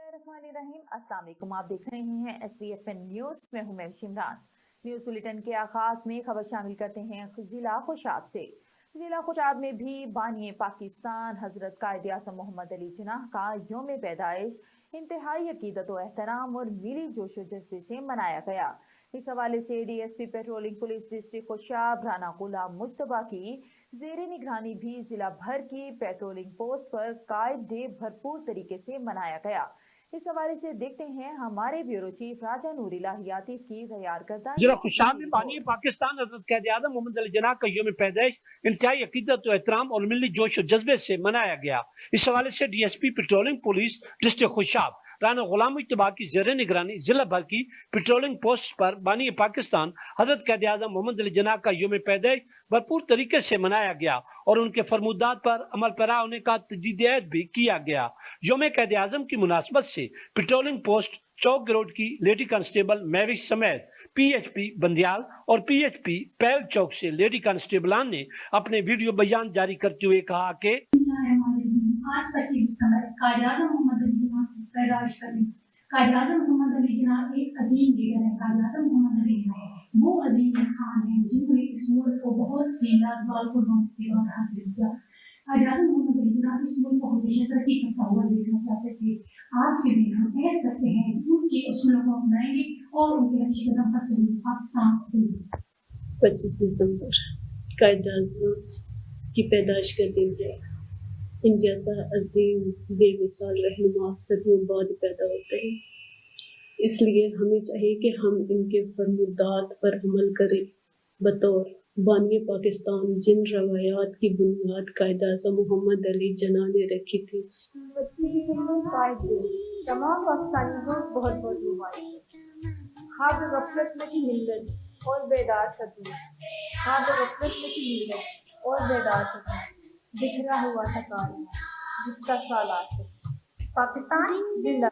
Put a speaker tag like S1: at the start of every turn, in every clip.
S1: बिस्मिल्लाहिर्रहमानिर्रहीम। अस्सलाम वालेकुम। आप देख रहे हैं SVFN न्यूज में हूं मैं शिमरान। न्यूज बुलेटिन के आगाज में खबर शामिल करते हैं जिला खुशाब से। जिला खुशाब में भी बानी पाकिस्तान हजरत कायद आज़म मोहम्मद अली जिन्नाह का यौम पैदाइश इंतहाई अकीदत व एहतराम और मिली जोशो जज्बे से मनाया गया। इस हवाले से DSP patrolling police district Khushab Rana Ghulam Mustafa की जेर निगरानी भी जिला भर की पेट्रोलिंग पोस्ट पर कायद डे भरपूर तरीके से मनाया गया। इस हवाले से देखते हैं हमारे ब्यूरो चीफ राजा नूरिल्लाह यातिफ की तैयार करदा
S2: जिला खुशाब में बानी पाकिस्तान हजरत कायद आज़म मोहम्मद अली जिन्नाह का यौम पैदाइश इंतहाई अकीदत व एहतराम और मिली जोश व जज्बे से मनाया गया। इस हवाले से DSP patrolling police district Khushab Rana Ghulam Mustafa की जेर निगरानी जिला भर की पेट्रोलिंग पोस्ट पर बानी पाकिस्तान हजरत कायद आज़म मोहम्मद अली जिन्नाह का यौम पैदाइश भरपूर तरीके से मनाया गया और उनके फरमुदात पर अमल पैरा होने का तजदीद भी किया गया। यौम कायद आज़म की मुनासबत से पेट्रोलिंग पोस्ट चौक रोड की लेडी कांस्टेबल महविश समेत PHP बंदियाल और PHP पैल चौक से लेडी कांस्टेबलान ने अपने वीडियो बयान जारी करते हुए कहा कि
S3: आज 25 दिसंबर कायद आज़म मोहम्मद अली जिन्नाह की पैदाइश का दिन। कायद आज़म मोहम्मद अली जिन्नाह एक अजीम लीडर है। कायद आज़म मोहम्मद अली जिन्नाह वो अजीम इंसान है जिन्होंने इस मुल्क को बहुत सी लाजवाब कुर्बानियों के बाद हासिल किया। कायद आज़म मोहम्मद अली जिन्नाह इस मुल्क को हमेशा तरक्की करता हुआ देखना चाहते थे। आज के दिन हम अहद करते हैं कि उनके उसूलों को अपनाएंगे और उनके नक्शे कदम पर चलेंगे। पाकिस्तान
S4: 25 दिसंबर कायद आज़म की पैदाइश का दिन है। इन जैसा अजीम बेमिसाल रहनुमा सदियों बाद पैदा होते हैं, इसलिए हमें चाहिए कि हम इनके फरमुदात पर अमल करें। बतौर बानी पाकिस्तान जिन रवायात की बुनियाद कायद आज़म मोहम्मद अली जिन्नाह ने रखी थी,
S5: तमाम पाकिस्तानियों को बहुत बहुत मुबारक। ख्वाब गफलत में थी मिल्लत और बेदार सदी, ख्वाब गफलत में थी मिल्लत और बेदार सदी, बिखरा हुआ था काला जिसका सालात पाकिस्तान जिंदा।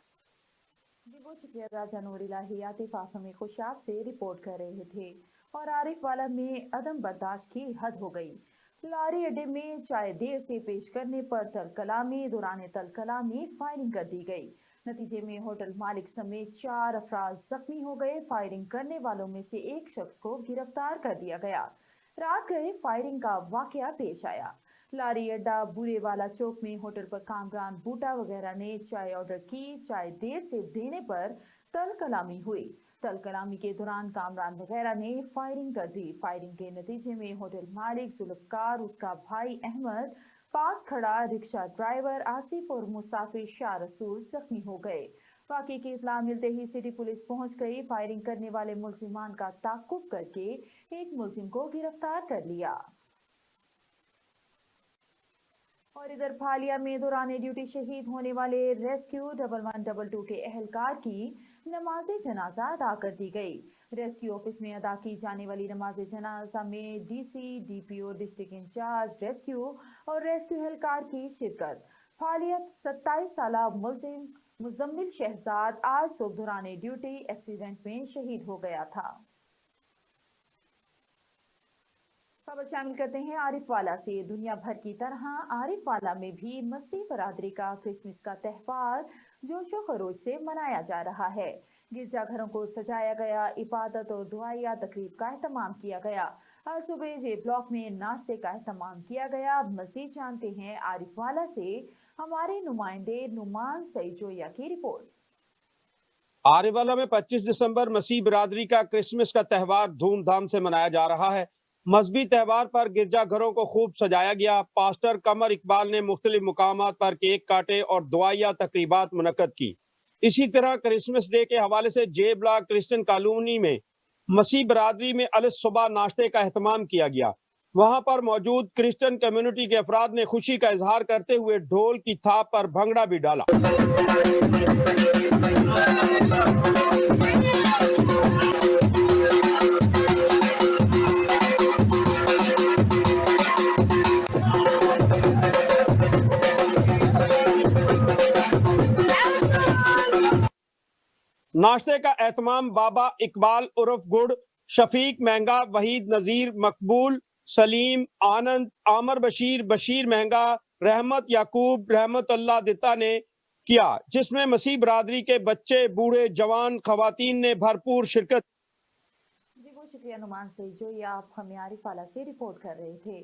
S1: जी वो शुक्रिया राजा नूरिल्लाह यातिफ, आप हमें खुशाब से रिपोर्ट कर रहे थे। और आरिफ वाला में अदम बर्दाश्त की हद हो गई। लारी अड्डे में चाय देर से पेश करने पर तल कलामी दौरान तल कलामी फायरिंग कर दी गई। नतीजे में होटल मालिक समेत 4 अफराद जख्मी हो गए। फायरिंग करने वालों में से एक शख्स को गिरफ्तार कर दिया गया। रात गए फायरिंग का वाकया पेश आया। लारी अड्डा बुरे वाला चौक में होटल पर कामरान बूटा वगैरह ने चाय ऑर्डर की। चाय देर से देने पर तल कलामी हुई। तल कलामी के दौरान कामरान वगैरह ने फायरिंग कर दी। फायरिंग के नतीजे में होटल मालिक जुल्फकार, उसका भाई अहमद, पास खड़ा रिक्शा ड्राइवर आसिफ और मुसाफिर शाह रसूल जख्मी हो गए। वाकई की इत्तला मिलते ही सिटी पुलिस पहुंच गई। फायरिंग करने वाले मुल्जिमान का ताकुब करके एक मुल्जिम को गिरफ्तार कर लिया। और इधर फालिया में दौरान ड्यूटी शहीद होने वाले रेस्क्यू 1112 के एहलकार की नमाज जनाजा अदा कर दी गई। रेस्क्यू ऑफिस में अदा की जाने वाली नमाज जनाजा में DC, DPO, district in charge rescue और रेस्क्यू एहलकार की शिरकत। फालिया 27 साला मुल्जिम मुजम्मिल शहजाद आज सुबह दौरान ड्यूटी एक्सीडेंट में शहीद हो गया था। खबर शामिल करते हैं आरिफ वाला से। दुनिया भर की तरह आरिफ वाला में भी मसीह बरादरी का क्रिसमस का त्यौहार जोशो खरोश से मनाया जा रहा है। गिरजाघरों को सजाया गया, इबादत और दुआया तकरीब का एहतमाम किया गया। आज सुबह जे ब्लॉक में नाश्ते का एहतमाम किया गया। मजीद जानते हैं आरिफ वाला से हमारे नुमाइंदे नुमान सईजोया की रिपोर्ट।
S6: आरिफ वाला में 25 दिसंबर मसीह बरादरी का क्रिसमस का त्यौहार धूमधाम से मनाया जा रहा है। मजहबी त्यौहार पर गिरजाघरों को खूब सजाया गया। पास्टर कमर इकबाल ने मुख्तलिफ मुकामात पर केक काटे और दुआया तकरीबात मुनक्कद की। इसी तरह क्रिसमस डे के हवाले से जे ब्लॉक क्रिश्चियन कॉलोनी में मसीह बरादरी में अलस सुबह नाश्ते का एहतमाम किया गया। वहां पर मौजूद क्रिश्चियन कम्युनिटी के अफराद ने खुशी का इजहार करते हुए ढोल की थाप पर भंगड़ा भी डाला। नाश्ते का एहतमाम बाबा इकबाल उर्फ गुड़, शफीक महंगा, वहीद नजीर, मकबूल, सलीम, आनंद, आमर बशीर, बशीर महंगा, रहमत याकूब, रहमत अल्लाह दिता ने किया, जिसमें मसीह बरादरी के बच्चे, बूढ़े, जवान, खवातीन ने भरपूर शिरकत।
S1: जी बहुत शुक्रिया नुमान से, जो ये आप हमें आरिफ वाला से रिपोर्ट कर रहे थे।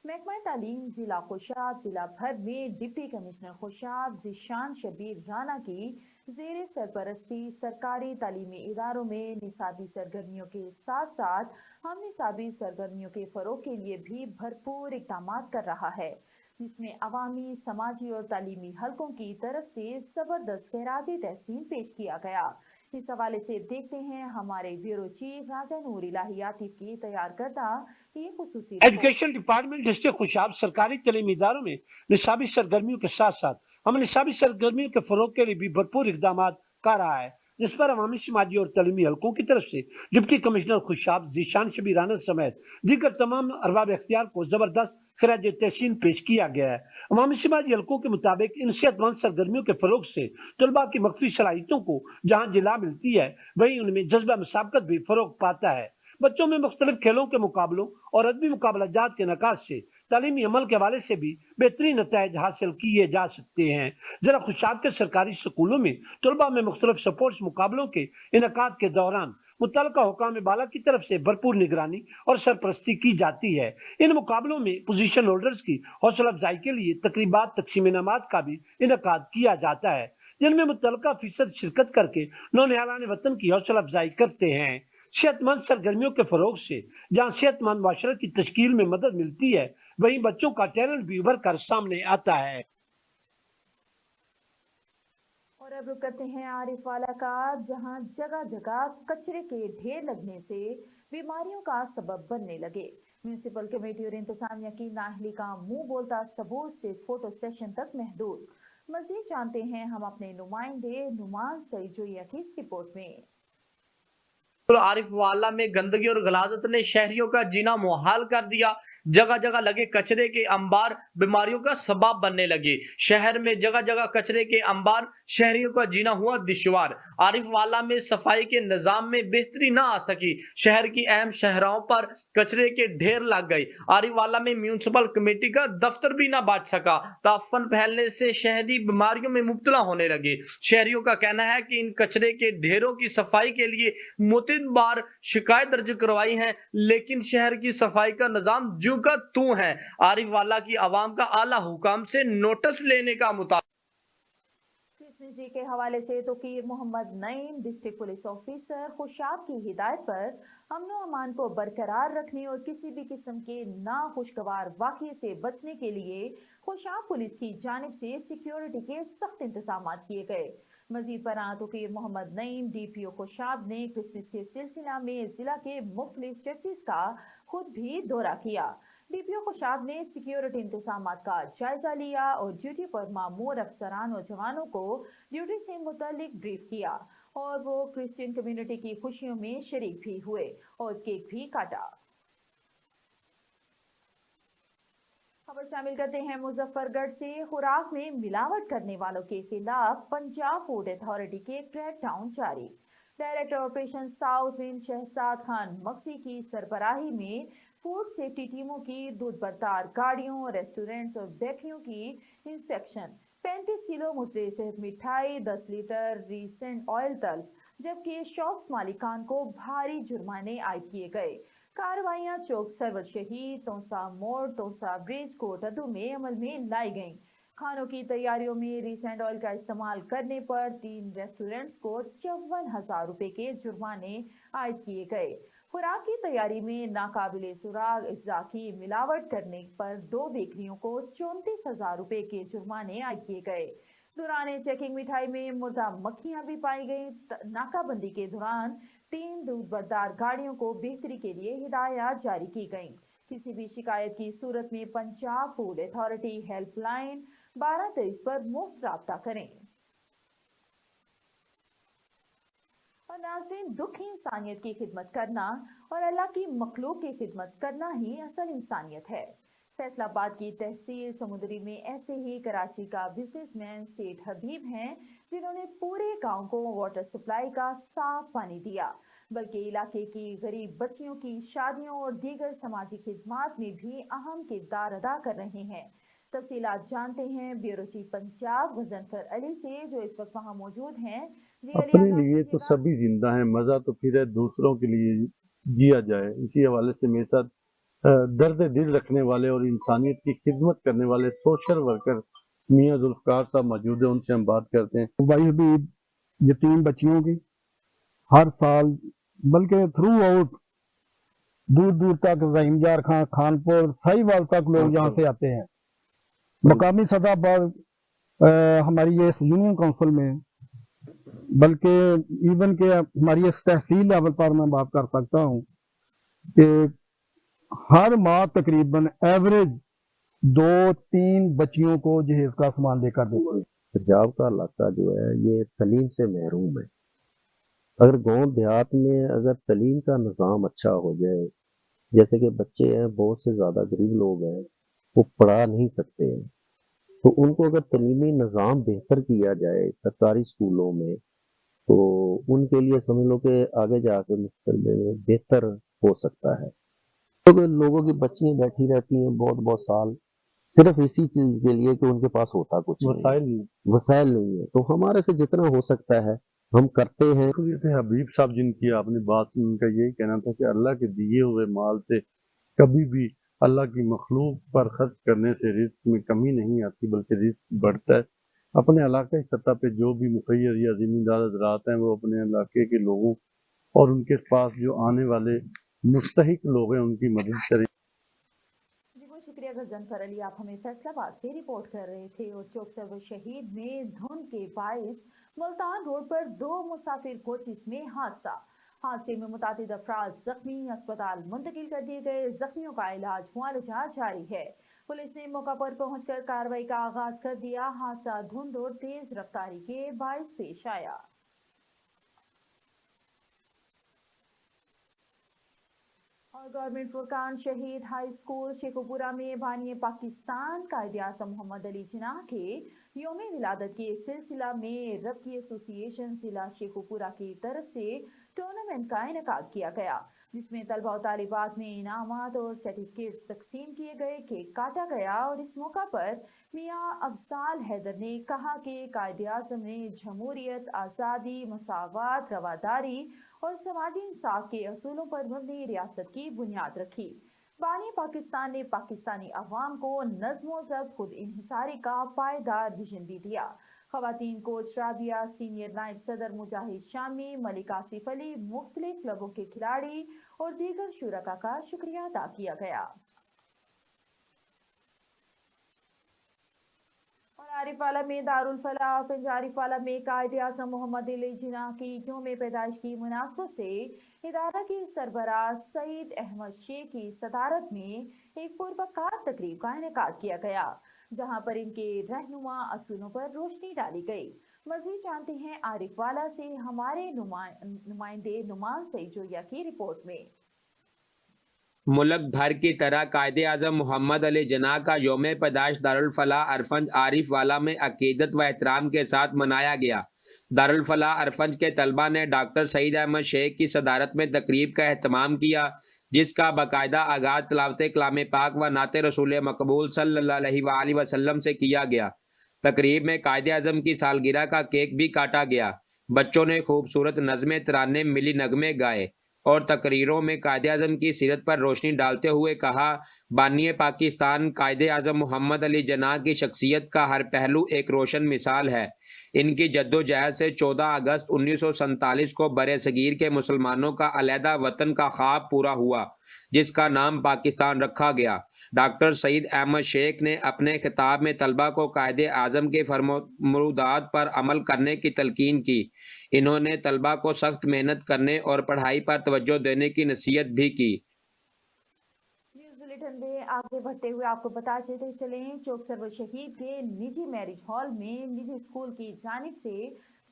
S1: महकमा तालीम जिला खुशाब जिला भर में डिप्टी कमिश्नर खुशाब जिशान शबीर राना की जेर सरपरस्ती सरकारी तालीमी इदारों में निसाबी सरगर्मियों के साथ साथ हम निसाबी सरगर्मियों के फरोग के लिए भी भरपूर इकदाम कर रहा है, जिसमें अवामी, समाजी और तालीमी हलकों की तरफ से जबरदस्त खैराजी तहसीन पेश किया गया। इस हवाले से देखते हैं हमारे ब्यूरो चीफ राजा नूर इलाही आतिफ की तैयार करदा ये खुसूसी report.
S2: Education department district Khushab सरकारी तालीमी इदारों में निसाबी सरगर्मियों के साथ साथ हम निसाबी सरगर्मियों के फरोग के लिए भी भरपूर इकदाम कर रहा है, जिस पर अवामी, समाजी और तालीमी हलकों की तरफ से डिप्टी कमिश्नर खुशाब जीशान शबीर राना समेत दीगर तमाम अरबाब इख्तियार को जबरदस्त खराज तहसीन पेश किया गया है। अवामी समाजी हलकों के मुताबिक इन सेहतमंद सरगर्मियों के फरोग से तलबा की मख्फी सलाहियतों को जहाँ जिला मिलती है, वहीं उनमें जज्बा मुसाबकत भी फरोग पाता है। बच्चों में मुख्तलिफ खेलों के मुकाबलों और अदबी मुकाबलाजात के नकाज से तालीमी अमल के हवाले से भी बेहतरीन नताइज हासिल किए जा सकते हैं। जिला खुशाब के सरकारी स्कूलों में तलबा में मुख्तलिफ स्पोर्ट्स मुकाबलों के इनकाद के दौरान मुतल्लिका हुकाम बाला की तरफ से भरपूर निगरानी और सरपरस्ती की जाती है। इन मुकाबलों में पोजीशन होल्डर्स की हौसला अफजाई के लिए तकरीबात, तकसीम इनामात का भी इनकाद किया जाता है, जिनमें मुतल्लिका फीसद शिरकत करके नौनिहालान वतन की हौसला अफजाई करते हैं। सेहतमंद सरगर्मियों के फरोग से जहाँ सेहतमंद माशरे की तश्कील में मदद मिलती है, वहीं बच्चों का टैलेंट भी उभर कर सामने आता है।
S1: और अब रुक करते हैं आरिफ वाला का, जहां जगह जगह कचरे के ढेर लगने से बीमारियों का सबब बनने लगे। म्यूनिसिपल कमेटी और इंतजामिया की नाअहली का मुंह बोलता सबूत से फोटो सेशन तक महदूद। मजीद जानते हैं हम अपने नुमाइंदे नुमान सईजोया की इस रिपोर्ट में।
S7: आरिफ वाला में गंदगी और गलाजत ने शहरियों का जीना मुहाल कर दिया। जगह जगह लगे कचरे के अंबार बीमारियों का सबब बनने लगे। शहर में जगह जगह कचरे के अंबार शहरियों का जीना हुआ दुश्वार। आरिफ वाला में सफाई के निजाम में बेहतरी ना आ सकी। शहर की अहम शहरों पर कचरे के ढेर लग गए। आरिफ वाला में म्यूनिसिपल कमेटी का दफ्तर भी ना बच सका। ताफन फैलने से शहरी बीमारियों में मुब्तला होने लगे। शहरियों का कहना है कि इन कचरे के ढेरों की सफाई के लिए मुतअद्दिद बार शिकायत दर्ज करवाई है, लेकिन शहर की सफाई का निजाम जू का तू है। आरिफ वाला की आवाम का आला हुकाम से नोटिस लेने का मुताबिक
S1: क्रिसमस डे के हवाले से Tauqeer Muhammad Naeem district police officer Khushab की हिदायत पर अमन व अमान को बरकरार रखने और किसी भी किस्म के नाखुशगवार वाक़ये से बचने के लिए खुशाब पुलिस की जानिब से सिक्योरिटी के सख्त इंतजाम किए गए। मजीद पर तोकीर मोहम्मद नईम डीपीओ खुशाब ने क्रिसमस के सिलसिला में जिला के मुख्तलिफ चर्चिस का खुद भी दौरा किया। डीपीओ खुशाब ने सिक्योरिटी इंतजाम का जायजा लिया और ड्यूटी पर मामूर अफसरान और जवानों को ड्यूटी से मुतालिक ब्रीफ किया और वो क्रिश्चियन कम्युनिटी की खुशियों में शरीक भी हुए और केक भी काटा। खबर शामिल करते हैं मुजफ्फरगढ़ से। खुराक में मिलावट करने वालों के खिलाफ पंजाब फूड अथॉरिटी के क्रैकडाउन जारी। Director operation south wing Shahzad Khan मक्सी की सरबराही में फूड सेफ्टी टीमों की दूध बरदार गाड़ियों, रेस्टोरेंट्स और बेकरियों की इंस्पेक्शन। 35 किलो मुसरे सेहत मिठाई, 10 लीटर रीसेंट ऑयल तलब, जबकि शॉप्स मालिकान को भारी जुर्माने आयद किए गए। कार्रवाइयां चौक सरवर शहीद, तोसा मोड़, तोसा ब्रिज, कोटदू में अमल में लाई गईं। खानों की तैयारियों में रीसेंट ऑयल का इस्तेमाल करने पर 3 रेस्टोरेंट्स को 54,000 रुपए के जुर्माने आयद किए गए। खुराक की तैयारी में नाकाबिले सुराग अज्जा की मिलावट करने पर 2 बेकरियों को 34,000 रुपए के जुर्माने आयद किए गए। दौरान चेकिंग मिठाई में मुर्दा मक्खियां भी पाई गई। नाकाबंदी के दौरान 3 दूध बरदार गाड़ियों को बेहतरी के लिए हिदायत जारी की गई। किसी भी शिकायत की सूरत में पंजाब फूड अथॉरिटी हेल्पलाइन 1223 पर मुफ्त राब्ता करें। और नाज़रीन, दुखी इंसानियत की खिदमत करना और अल्लाह की मखलूक की खिदमत करना ही असल इंसानियत है। फैसलाबाद की तहसील समुद्री में ऐसे ही कराची का बिजनेसमैन सेठ हबीब हैं, जिन्होंने पूरे गांव को वाटर सप्लाई का साफ पानी दिया, बल्कि इलाके की गरीब बच्चियों की शादियों और दीगर समाजी खिदमात में भी अहम किरदार अदा कर रहे हैं। तफसीलात जानते हैं ब्यूरो चीफ पंजाब गजनफर अली से, जो इस वक्त वहां मौजूद हैं। जी अली,
S8: अपने
S1: आगाह
S8: लिए तो
S1: कीजिएगा।
S8: सभी जिंदा हैं, मजा तो फिर है दूसरों के लिए जिया जाए। इसी हवाले से मेरे साथ दर्द दिल रखने वाले और इंसानियत की खिदमत करने वाले सोशल वर्कर मियां जुल्फकार साहब मौजूद हैं, उनसे हम बात करते हैं।
S9: भाई अभी यतीम बच्चियों की हर साल, बल्कि थ्रू आउट दूर दूर तक रहीमजार खां, खानपुर, साहिवाल तक लोग यहाँ से आते हैं। मकामी सतह पर हमारी ये यूनियन काउंसिल में, बल्कि इवन के हमारी इस तहसील लेवल पर मैं बात कर सकता हूँ कि हर माह तकरीबन एवरेज 2-3 बच्चियों को जहेज का सामान देकर देते हैं।
S10: पंजाब का इलाका जो है ये तलीम से महरूम है। अगर गांव देहात में अगर तलीम का निज़ाम अच्छा हो जाए, जैसे कि बच्चे हैं बहुत से ज़्यादा गरीब लोग हैं, वो पढ़ा नहीं सकते हैं, तो उनको अगर तलीमी निज़ाम बेहतर किया जाए सरकारी स्कूलों में, तो उनके लिए समझ लो कि आगे जाके मुस्तकबिल में बेहतर हो सकता है। तो लोगों की बच्चियां बैठी रहती हैं बहुत बहुत साल सिर्फ इसी चीज के लिए कि उनके पास होता कुछ नहीं, वसाइल नहीं है। तो हमारे से जितना हो सकता है हम करते हैं।
S8: जैसे हबीब साहब जिनकी आपने बात सुनी, उनका यही कहना था कि अल्लाह के दिए हुए माल से कभी भी अल्लाह की मखलूक पर खर्च करने से रिस्क में कमी नहीं आती, बल्कि रिस्क बढ़ता है। अपने इलाके की सतह पे जो भी मुखैर या जिम्मेदार हजरात हैं, वो अपने इलाके के लोगों और उनके पास जो आने वाले मुस्तहिक लोग हैं उनकी मदद करें।
S1: जी बहुत शुक्रिया गजनफर अली, आप हमें फैसलाबाद से रिपोर्ट कर रहे थे। और चौक सर्वर शहीद में धुंध के बाइस मुल्तान रोड पर 2 मुसाफिर कोचिस में हादसे में मुतादिद अफराद जख्मी, अस्पताल मुंतकिल कर दिए गए। जख्मियों का इलाज मुआलजा जारी है। पुलिस ने मौका पर पहुंचकर कार्रवाई का आगाज कर दिया। हादसा धुंध और तेज रफ्तारी के बाइस पेश आया। और गवर्नमेंट फुरकान शहीद हाई स्कूल शेखुपुरा में बानी पाकिस्तान कायद-ए-आज़म मोहम्मद अली जिन्ना के योम विलादत के सिलसिला में रबकी एसोसिएशन जिला शेखुपुरा की तरफ से टूर्नामेंट का इनेकाद किया गया, जिसमें तलबा और तालिबात में इनामात और सर्टिफिकेट्स तकसीम किए गए, केक काटा गया। और इस मौका पर मियां अफजाल हैदर ने कहा कि कायद-ए-आज़म ने जमहूरियत, आज़ादी, मसावत, रवादारी और समाजी इंसाफ के असूलों पर मबनी रियासत की बुनियाद रखी। बानी पाकिस्तान ने पाकिस्तानी अवाम को नज़्म व ज़ब्त, खुद इन्हिसारी का पायदार विजन भी दिया। खवातीन कोच राबिया, सीनियर नायब सदर मुजाहिद शामी, मलिक आसिफ अली, मुख्तलिफ क्लबों के खिलाड़ी और दीगर शुरका का शुक्रिया अदा किया गया। और आरिफवाला में दारुल फलाह आरिफवाला में कायद-ए-आज़म मोहम्मद अली जिन्ना की यौम पैदाइश की मुनासबत से इदारा के सरबराह सईद अहमद शेख की सदारत में एक पुरवकार तकरीब का इनेकाद किया गया, जहां पर इनके रहनुमा असूलों पर रोशनी डाली गई। मज़ीद जानते हैं आरिफवाला से हमारे नुमाइंदे नुमान सईदजोया की रिपोर्ट में।
S11: मुल्क भर की तरह कायद-ए-आज़म मोहम्मद अली जिन्ना का यौम पैदाइश दारुल फलाह अरफंज आरिफवाला में अकीदत व एहतराम के साथ मनाया गया। दारुल फलाह अरफंज के तलबा ने डॉक्टर सईद अहमद शेख की सदारत में तकरीब का एहतमाम किया, जिसका बाकायदा आगाज तलावत कलाम पाक व नात रसूल मकबूल सल्लल्लाहु अलैहि वसल्लम से किया गया। तकरीब में कायद-ए-आज़म की सालगिरह का केक भी काटा गया। बच्चों ने खूबसूरत नज़्मे, तराने, मिली नगमे गाए और तकरीरों में कायद-ए-आज़म की सीरत पर रोशनी डालते हुए कहा, बानी पाकिस्तान कायद-ए-आज़म मोहम्मद अली जिन्ना की शख्सियत का हर पहलू एक रोशन मिसाल है। इनकी जद्दोजहद से 14 अगस्त 1947 को बरे-सगीर के मुसलमानों का अलहदा वतन का ख्वाब पूरा हुआ, जिसका नाम पाकिस्तान रखा गया। डॉक्टर सईद अहमद शेख ने अपने खिताब में तलबा को कायद-ए-आज़म के फरमानुदात पर अमल करने की तलकीन की। इन्होंने तलबा को सख्त मेहनत करने और पढ़ाई पर तवज्जो देने की नसीहत भी की।
S1: न्यूज़ बुलेटिन में आगे बढ़ते हुए आपको बताते चलें, चौक सर्वर शहीद के निजी मैरिज हॉल में निजी स्कूल की जानिब से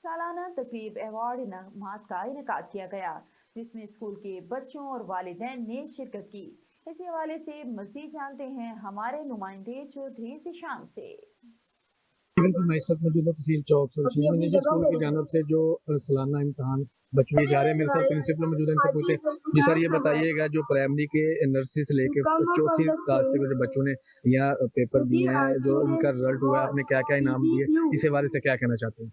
S1: सालाना तकरीब अवार्ड इनामात का इनेकाद किया गया, जिसमें स्कूल के बच्चों और वालिदैन ने शिरकत की। इसी हवाले से मजीद जानते हैं हमारे नुमाइंदे चौधरी ज़ीशान से।
S12: मैं इस वक्त मौजूद तहसील चौक सर्वर शहीद में निजी स्कूल की जानब से जो सालाना इम्तहान बच्चों ये जा रहे हैं, मेरे साथ प्रिंसिपल मौजूद है, इनसे पूछते हैं जी सर ये बताइएगा जो प्राइमरी के नर्सरी से लेके चौथी क्लास तक जो बच्चों ने यहाँ पेपर दिए हैं, जो उनका रिजल्ट हुआ है, आपने क्या क्या इनाम दिए, इस हवाले से क्या कहना चाहते हैं?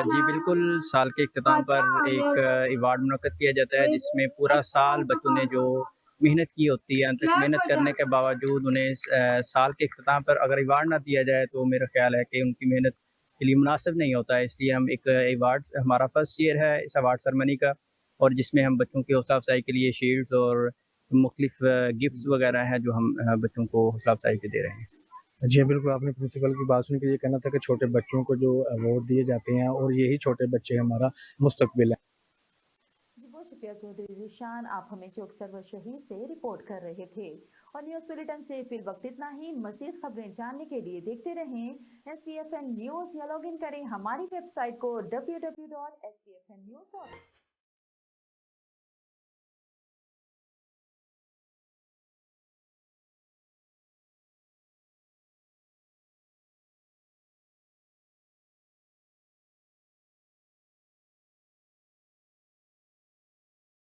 S13: जी बिल्कुल, साल के इख्तिताम पर एक अवार्ड मुनक्कद किया जाता है जिसमें पूरा साल बच्चों ने जो मेहनत की होती है, अंत तक मेहनत करने के बावजूद उन्हें साल के इख्तिताम पर अगर अवार्ड ना दिया जाए तो मेरा ख्याल है कि उनकी मेहनत के लिए मुनासिब नहीं होता है। इसलिए हम एक अवार्ड, हमारा फर्स्ट ईयर है इस अवार्ड सेरेमनी का, और जिसमें हम बच्चों की हौसला अफजाई के लिए शील्ड्स और मुख्तलिफ गिफ्ट्स वगैरह हैं जो हम बच्चों को हौसला अफजाई के दे रहे हैं।
S12: जी बिल्कुल, आपने प्रिंसिपल की बात सुन के ये कहना था कि छोटे बच्चों को जो अवार्ड दिए जाते हैं और यही छोटे बच्चे हमारा मुस्तकबिल है।
S1: जी बहुत शुक्रिया चौधरी ज़ीशान, आप हमें चौक सरवर शहीद से रिपोर्ट कर रहे थे। और न्यूज़ बुलेटिन से फिल वक्त इतना ही। मज़ीद खबरें जानने के लिए देखते रहें SPFN न्यूज़ या लॉग इन करें हमारी वेबसाइट को www.spfnnews.com।